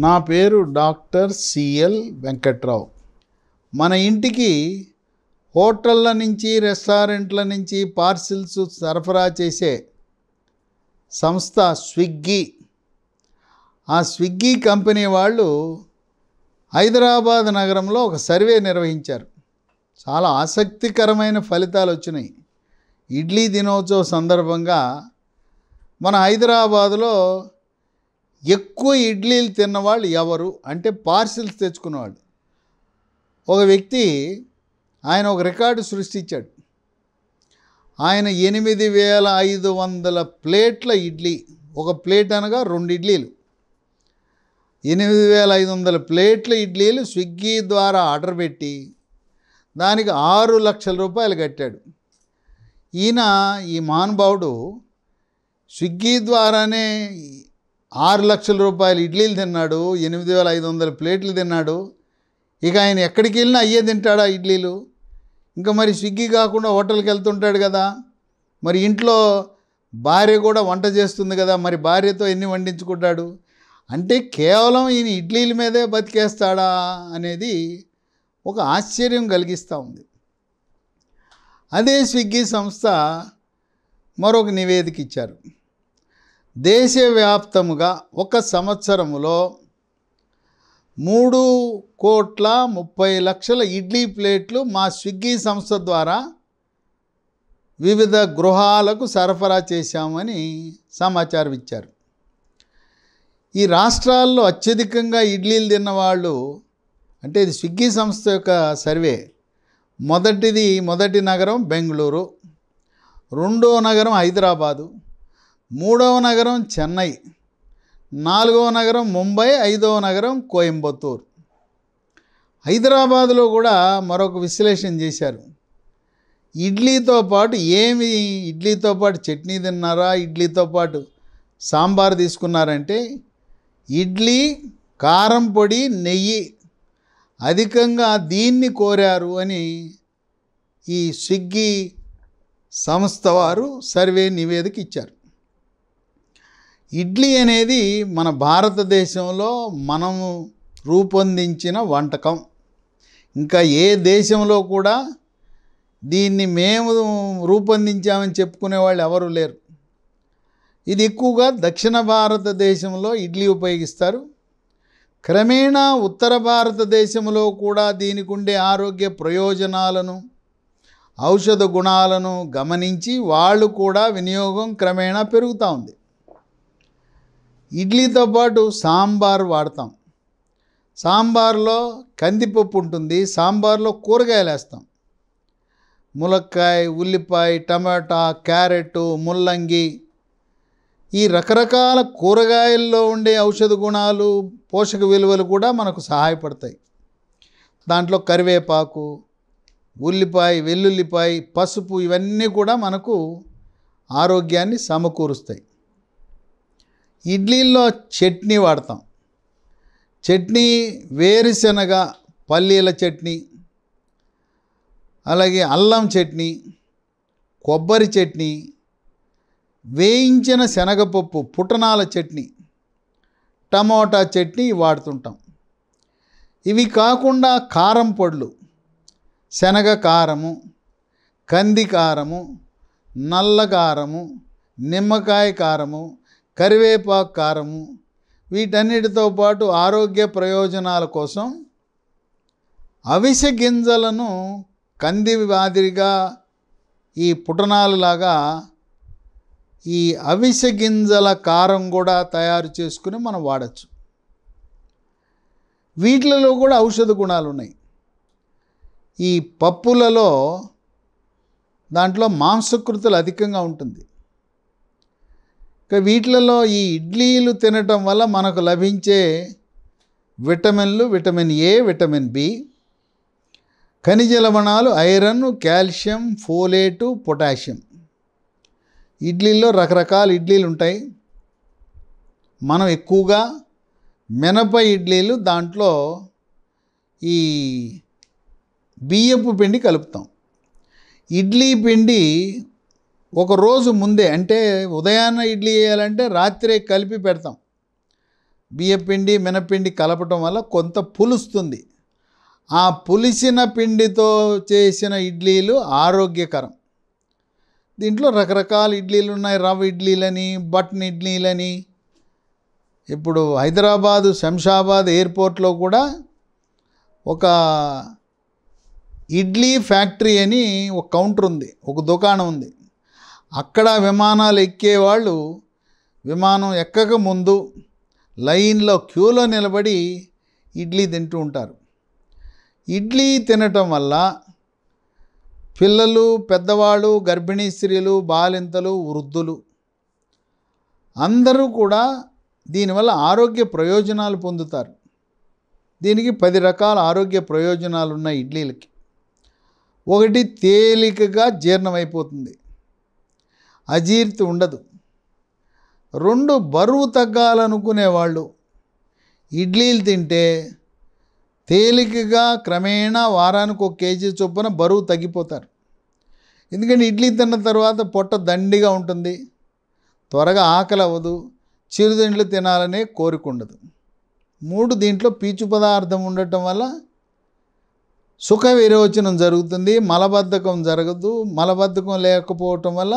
నా పేరు doctor CL Venkatrao. మన ఇంటికి హోటళ్ళ నుంచి రెస్టారెంట్ల నుంచి పార్సిల్స్ సరఫరా చేసే సంస్థ స్విగ్గీ. ఆ స్విగ్గీ కంపెనీ వాళ్ళు హైదరాబాద్ నగరంలో ఒక సర్వే నిర్వహించారు. చాలా ఆసక్తికరమైన ఫలితాలు వచ్చినాయి. ఇడ్లీ దినోత్సవ సందర్భంగా మన హైదరాబాదులో ఎక్కువ ఇడ్లీలు తిన్నవాళ్ళు ఎవరు అంటే పార్సిల్స్ తెచ్చుకున్నవాళ్ళు. ఒక వ్యక్తి ఆయన ఒక రికార్డు సృష్టించాడు. ఆయన 8,500 ప్లేట్ల ఇడ్లీ, ఒక ప్లేట్ అనగా 2 ఇడ్లీలు, 8,500 ప్లేట్ల ఇడ్లీలు స్విగ్గీ ద్వారా ఆర్డర్ పెట్టి దానికి 6 లక్షల రూపాయలు కట్టాడు. ఈ మహానుభావుడు స్విగ్గీ ద్వారానే 6 లక్షల రూపాయలు ఇడ్లీలు తిన్నాడు, 8,500 ప్లేట్లు తిన్నాడు. ఇక ఆయన ఎక్కడికి వెళ్ళినా అయ్యే తింటాడా ఇడ్లీలు? ఇంకా మరి స్విగ్గీ కాకుండా హోటల్కి వెళ్తుంటాడు కదా, మరి ఇంట్లో భార్య కూడా వంట చేస్తుంది కదా, మరి భార్యతో ఎన్ని వండించుకుంటాడు? అంటే కేవలం ఈయన ఇడ్లీల మీదే బతికేస్తాడా అనేది ఒక ఆశ్చర్యం కలిగిస్తూ ఉంది. అదే స్విగ్గీ సంస్థ మరొక నివేదిక ఇచ్చారు. దేశవ్యాప్తముగా ఒక సంవత్సరములో 3,30,00,000 ఇడ్లీ ప్లేట్లు మా స్విగ్గీ సంస్థ ద్వారా వివిధ గృహాలకు సరఫరా చేశామని సమాచారం ఇచ్చారు. ఈ రాష్ట్రాల్లో అత్యధికంగా ఇడ్లీలు తిన్నవాళ్ళు అంటే ఇది స్విగ్గీ సంస్థ యొక్క సర్వే. మొదటి నగరం బెంగళూరు, రెండవ నగరం హైదరాబాదు, మూడవ నగరం చెన్నై, నాలుగవ నగరం ముంబై, ఐదవ నగరం కోయంబత్తూరు. హైదరాబాదులో కూడా మరొక విశ్లేషణ చేశారు. ఇడ్లీతో పాటు ఇడ్లీతో పాటు చట్నీ తిన్నారా, ఇడ్లీతో పాటు సాంబార్ తీసుకున్నారంటే ఇడ్లీ, కారం పొడి, నెయ్యి అధికంగా దీన్ని కోరారు అని ఈ స్విగ్గీ సంస్థ వారు సర్వే నివేదిక ఇచ్చారు. ఇడ్లీ అనేది మన భారతదేశంలో మనము రూపొందించిన వంటకం. ఇంకా ఏ దేశంలో కూడా దీన్ని మేము రూపొందించామని చెప్పుకునే వాళ్ళు ఎవరు లేరు. ఇది ఎక్కువగా దక్షిణ భారతదేశంలో ఇడ్లీ ఉపయోగిస్తారు. క్రమేణా ఉత్తర భారతదేశంలో కూడా దీనికి ఉండే ఆరోగ్య ప్రయోజనాలను, ఔషధ గుణాలను గమనించి వాళ్ళు కూడా వినియోగం క్రమేణా పెరుగుతూ ఉంది. ఇడ్లీతో పాటు సాంబార్ వాడతాం. సాంబార్లో కందిపప్పు ఉంటుంది, సాంబార్లో కూరగాయలు వేస్తాం. ములక్కాయ, ఉల్లిపాయ, టమాటా, క్యారెట్, ముల్లంగి, ఈ రకరకాల కూరగాయల్లో ఉండే ఔషధ గుణాలు, పోషక విలువలు కూడా మనకు సహాయపడతాయి. దాంట్లో కరివేపాకు, ఉల్లిపాయ, వెల్లుల్లిపాయ, పసుపు ఇవన్నీ కూడా మనకు ఆరోగ్యాన్ని సమకూరుస్తాయి. ఇడ్లీల్లో చట్నీ వాడతాం. చట్నీ వేరుశనగ పల్లీల చట్నీ, అలాగే అల్లం చట్నీ, కొబ్బరి చట్నీ, వేయించిన శనగపప్పు, పుట్నాల చట్నీ, టమోటా చట్నీ వాడుతుంటాం. ఇవి కాకుండా కారం పొడులు, శనగ కారము, కంది కారము, నల్ల కారము, నిమ్మకాయ కారము, కరివేపాకు కారము, వీటన్నిటితో పాటు ఆరోగ్య ప్రయోజనాల కోసం అవిసె గింజలను కంది మాదిరిగా ఈ పుట్నాలలాగా ఈ అవిసె గింజల కారం కూడా తయారు చేసుకుని మనం వాడచ్చు. వీటిలలో కూడా ఔషధ గుణాలు ఉన్నాయి. ఈ పప్పులలో దాంట్లో మాంసకృతులు అధికంగా ఉంటుంది. వీటిలలో ఈ ఇడ్లీలు తినటం వల్ల మనకు లభించే విటమిన్లు విటమిన్ ఏ, విటమిన్ బి, ఖనిజ లవణాలు, ఐరన్, కాల్షియం, ఫోలేటు, పొటాషియం. ఇడ్లీల్లో రకరకాల ఇడ్లీలు ఉంటాయి. మనం ఎక్కువగా మినప ఇడ్లీలు, దాంట్లో ఈ బియ్యపు పిండి కలుపుతాం. ఇడ్లీ పిండి ఒక రోజు ముందే, అంటే ఉదయాన్న ఇడ్లీ వేయాలంటే రాత్రే కలిపి పెడతాం. బియ్యపిండి మినపిండి కలపటం వల్ల కొంత పులుస్తుంది. ఆ పులిసిన పిండితో చేసిన ఇడ్లీలు ఆరోగ్యకరం. దీంట్లో రకరకాల ఇడ్లీలు ఉన్నాయి. రవ్వ ఇడ్లీలని, బటన్ ఇడ్లీలని. ఇప్పుడు హైదరాబాదు శంషాబాద్ ఎయిర్పోర్ట్లో కూడా ఒక ఇడ్లీ ఫ్యాక్టరీ అని ఒక కౌంటర్ ఉంది, ఒక దుకాణం ఉంది. అక్కడ విమానాలు ఎక్కేవాళ్ళు విమానం ఎక్కక ముందు లైన్లో క్యూలో నిలబడి ఇడ్లీ తింటూ ఉంటారు. ఇడ్లీ తినటం వల్ల పిల్లలు, పెద్దవాళ్ళు, గర్భిణీ స్త్రీలు, బాలింతలు, వృద్ధులు అందరూ కూడా దీనివల్ల ఆరోగ్య ప్రయోజనాలు పొందుతారు. దీనికి 10 రకాల ఆరోగ్య ప్రయోజనాలు ఉన్నాయి ఇడ్లీలకి. 1, తేలికగా జీర్ణమైపోతుంది, అజీర్తి ఉండదు. 2, బరువు తగ్గాలనుకునేవాళ్ళు ఇడ్లీలు తింటే తేలికగా క్రమేణా వారానికి 1 కేజీ చొప్పున బరువు తగ్గిపోతారు. ఎందుకంటే ఇడ్లీ తిన్న తర్వాత పొట్ట దండిగా ఉంటుంది, త్వరగా ఆకలి అవ్వదు, చిరుతిండ్లు తినాలనే కోరిక ఉండదు. 3, దీంట్లో పీచు పదార్థం ఉండటం వల్ల సుఖ విరోచనం జరుగుతుంది, మలబద్ధకం జరగదు. మలబద్ధకం లేకపోవటం వల్ల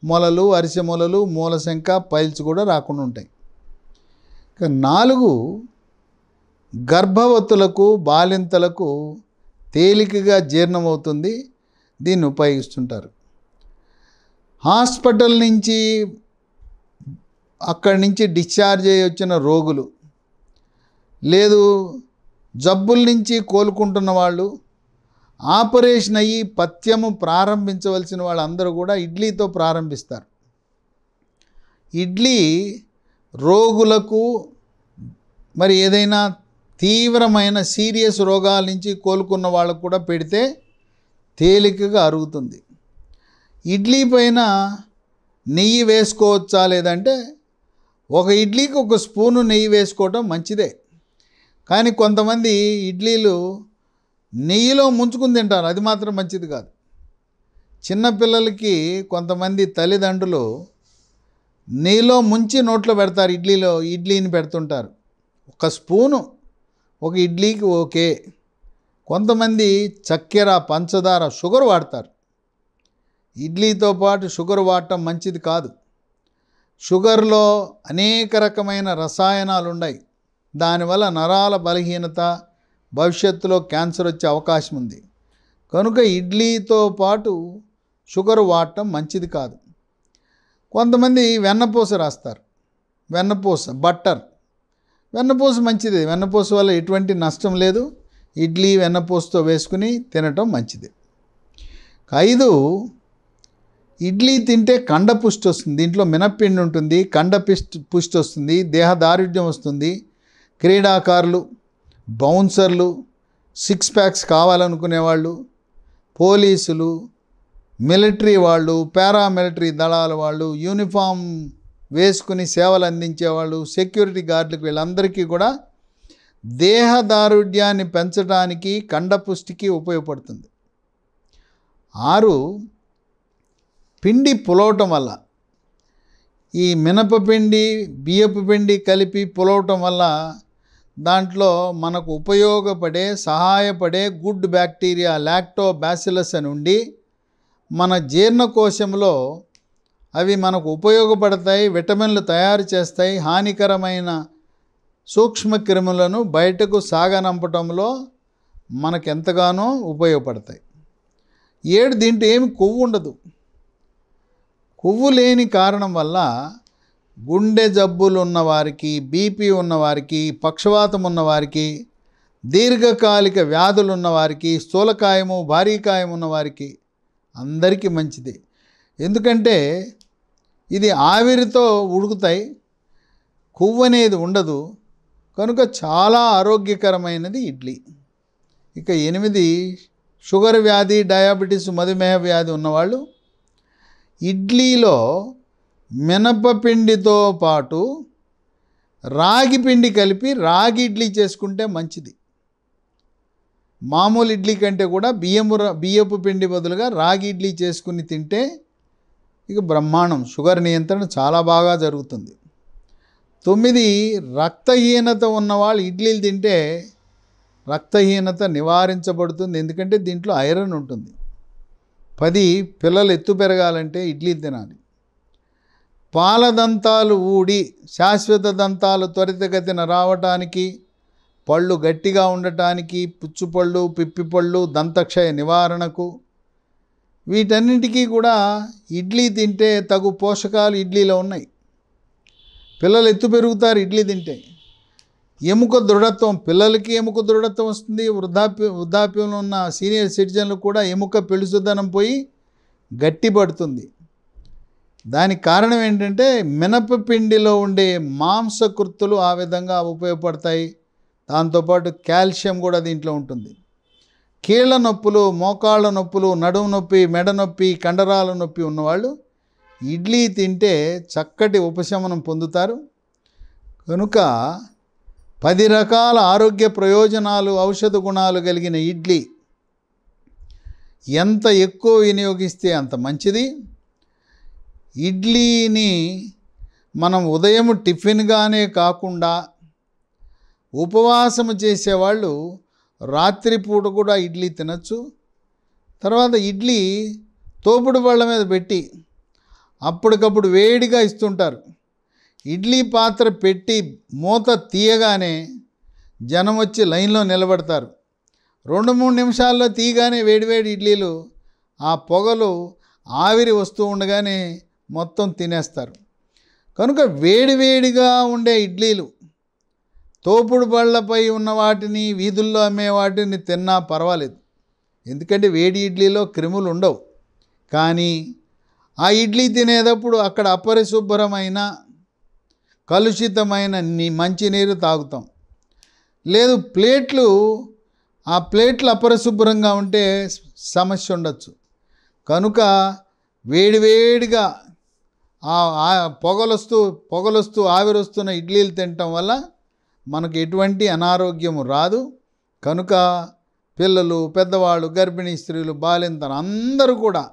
మొలలు, అరిసె మొలలు, మూలశంక, పైల్స్ కూడా రాకుండా ఉంటాయి. ఇక 4, గర్భవతులకు, బాలింతలకు తేలికగా జీర్ణమవుతుంది. దీన్ని ఉపయోగిస్తుంటారు. హాస్పిటల్ నుంచి అక్కడి నుంచి డిశ్చార్జ్ అయ్యి వచ్చిన రోగులు, లేదు జబ్బుల నుంచి కోలుకుంటున్న వాళ్ళు, ఆపరేషన్ అయ్యి పథ్యము ప్రారంభించవలసిన వాళ్ళందరూ కూడా ఇడ్లీతో ప్రారంభిస్తారు. ఇడ్లీ రోగులకు, మరి ఏదైనా తీవ్రమైన సీరియస్ రోగాల నుంచి కోలుకున్న వాళ్ళకు కూడా పెడితే తేలికగా అరుగుతుంది. ఇడ్లీ పైన నెయ్యి వేసుకోవచ్చా లేదంటే, ఒక ఇడ్లీకి 1 స్పూను నెయ్యి వేసుకోవటం మంచిదే. కానీ కొంతమంది ఇడ్లీలు నెయ్యిలో ముంచుకుని తింటారు, అది మాత్రం మంచిది కాదు. చిన్నపిల్లలకి కొంతమంది తల్లిదండ్రులు నెయ్యిలో ముంచి నోట్లో పెడతారు, ఇడ్లీని పెడుతుంటారు. 1 స్పూను ఒక ఇడ్లీకి ఓకే. కొంతమంది చక్కెర, పంచదార, షుగర్ వాడతారు. ఇడ్లీతో పాటు షుగర్ వాడటం మంచిది కాదు. షుగర్లో అనేక రకమైన రసాయనాలు ఉన్నాయి. దానివల్ల నరాల బలహీనత, భవిష్యత్తులో క్యాన్సర్ వచ్చే అవకాశం ఉంది. కనుక ఇడ్లీతో పాటు షుగర్ వాడటం మంచిది కాదు. కొంతమంది వెన్నపూస రాస్తారు, వెన్నపూస, బట్టర్. వెన్నపూస మంచిది, వెన్నపూస వల్ల ఎటువంటి నష్టం లేదు. ఇడ్లీ వెన్నపూసతో వేసుకుని తినటం మంచిది. 5, ఇడ్లీ తింటే కండ పుష్టి వస్తుంది. దీంట్లో మినప్పిండి ఉంటుంది, కండ పుష్టి వస్తుంది, దేహదారుఢ్యం వస్తుంది. క్రీడాకారులు, బౌన్సర్లు, 6 ప్యాక్స్ కావాలనుకునేవాళ్ళు, పోలీసులు, మిలిటరీ వాళ్ళు, పారామిలిటరీ దళాల వాళ్ళు, యూనిఫామ్ వేసుకుని సేవలు అందించేవాళ్ళు, సెక్యూరిటీ గార్డులకు, వీళ్ళందరికీ కూడా దేహదారుఢ్యాన్ని పెంచడానికి, కండపుష్టికి ఉపయోగపడుతుంది. 6, పిండి పులవటం వల్ల, ఈ మినపపిండి, బియ్యపు పిండి కలిపి పులవటం వల్ల దాంట్లో మనకు ఉపయోగపడే, సహాయపడే గుడ్ బ్యాక్టీరియా, లాక్టోబాసిల్లస్ అని ఉండి మన జీర్ణకోశంలో అవి మనకు ఉపయోగపడతాయి, విటమిన్లు తయారు చేస్తాయి, హానికరమైన సూక్ష్మక్రిములను బయటకు సాగనంపటంలో మనకెంతగానో ఉపయోగపడతాయి. 7, దీంట్లో ఏమి కొవ్వు ఉండదు. కొవ్వు లేని కారణం వల్ల గుండె జబ్బులు ఉన్నవారికి, బీపీ ఉన్నవారికి, పక్షవాతం ఉన్నవారికి, దీర్ఘకాలిక వ్యాధులు ఉన్నవారికి, స్థూలకాయము, భారీకాయం ఉన్నవారికి అందరికీ మంచిది. ఎందుకంటే ఇది ఆవిరితో ఉడుకుతాయి, కొవ్వు అనేది ఉండదు. కనుక చాలా ఆరోగ్యకరమైనది ఇడ్లీ. ఇక 8, షుగర్ వ్యాధి, డయాబెటీస్, మధుమేహ వ్యాధి ఉన్నవాళ్ళు ఇడ్లీలో మినపపిండితో పాటు రాగి పిండి కలిపి రాగి ఇడ్లీ చేసుకుంటే మంచిది. మామూలు ఇడ్లీ కంటే కూడా బియ్యపు పిండి బదులుగా రాగి ఇడ్లీ చేసుకుని తింటే ఇక బ్రహ్మాండం, షుగర్ నియంత్రణ చాలా బాగా జరుగుతుంది. 9 రక్తహీనత ఉన్నవాళ్ళు ఇడ్లీలు తింటే రక్తహీనత నివారించబడుతుంది, ఎందుకంటే దీంట్లో ఐరన్ ఉంటుంది. 10 పిల్లలు ఎత్తు పెరగాలంటే ఇడ్లీలు తినాలి. పాల దంతాలు ఊడి శాశ్వత దంతాలు త్వరితగతిన రావటానికి, పళ్ళు గట్టిగా ఉండటానికి, పుచ్చుపళ్ళు, పిప్పిపళ్ళు, దంతక్షయ నివారణకు, వీటన్నింటికీ కూడా ఇడ్లీ తింటే తగు పోషకాలు ఇడ్లీలో ఉన్నాయి. పిల్లలు ఎత్తు పెరుగుతారు ఇడ్లీ తింటే. ఎముక దృఢత్వం, పిల్లలకి ఎముక దృఢత్వం వస్తుంది. వృద్ధాప్యంలో ఉన్న సీనియర్ సిటిజన్లు కూడా ఎముక పెళుసుదనం పోయి గట్టిపడుతుంది. దానికి కారణం ఏంటంటే మినపపిండిలో ఉండే మాంసకృత్తులు ఆ విధంగా ఉపయోగపడతాయి. దాంతోపాటు కాల్షియం కూడా దీంట్లో ఉంటుంది. కీళ్ళ నొప్పులు, మోకాళ్ళ నొప్పులు, నడుము నొప్పి, మెడ నొప్పి, కండరాల నొప్పి ఉన్నవాళ్ళు ఇడ్లీ తింటే చక్కటి ఉపశమనం పొందుతారు. కనుక 10 రకాల ఆరోగ్య ప్రయోజనాలు, ఔషధ గుణాలు కలిగిన ఇడ్లీ ఎంత ఎక్కువ వినియోగిస్తే అంత మంచిది. ఇడ్లీని మనం ఉదయం టిఫిన్గానే కాకుండా ఉపవాసము చేసేవాళ్ళు రాత్రిపూట కూడా ఇడ్లీ తినచ్చు. తర్వాత ఇడ్లీ తోపుడు బళ్ళ మీద పెట్టి అప్పటికప్పుడు వేడిగా ఇస్తుంటారు. ఇడ్లీ పాత్ర పెట్టి మూత తీయగానే జనం వచ్చి లైన్లో నిలబడతారు. 2-3 నిమిషాల్లో తీయగానే వేడివేడి ఇడ్లీలు ఆ పొగలు ఆవిరి వస్తూ ఉండగానే మొత్తం తినేస్తారు. కనుక వేడివేడిగా ఉండే ఇడ్లీలు, తోపుడు బళ్ళపై ఉన్న వాటిని, వీధుల్లో అమ్మే వాటిని తిన్నా పర్వాలేదు, ఎందుకంటే వేడి ఇడ్లీలో క్రిములు ఉండవు. కానీ ఆ ఇడ్లీ తినేటప్పుడు అక్కడ అపరిశుభ్రమైన కలుషితమైన మంచినీరు తాగుతాం. లేదు ఆ ప్లేట్లు అపరిశుభ్రంగా ఉంటే సమస్య ఉండొచ్చు. కనుక వేడివేడిగా పొగలొస్తూ ఆవిరొస్తున్న ఇడ్లీలు తినటం వల్ల మనకు ఎటువంటి అనారోగ్యము రాదు. కనుక పిల్లలు, పెద్దవాళ్ళు, గర్భిణీ స్త్రీలు, బాలింతలు అందరూ కూడా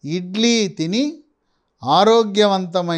ఇడ్లీ తిని ఆరోగ్యవంతమైన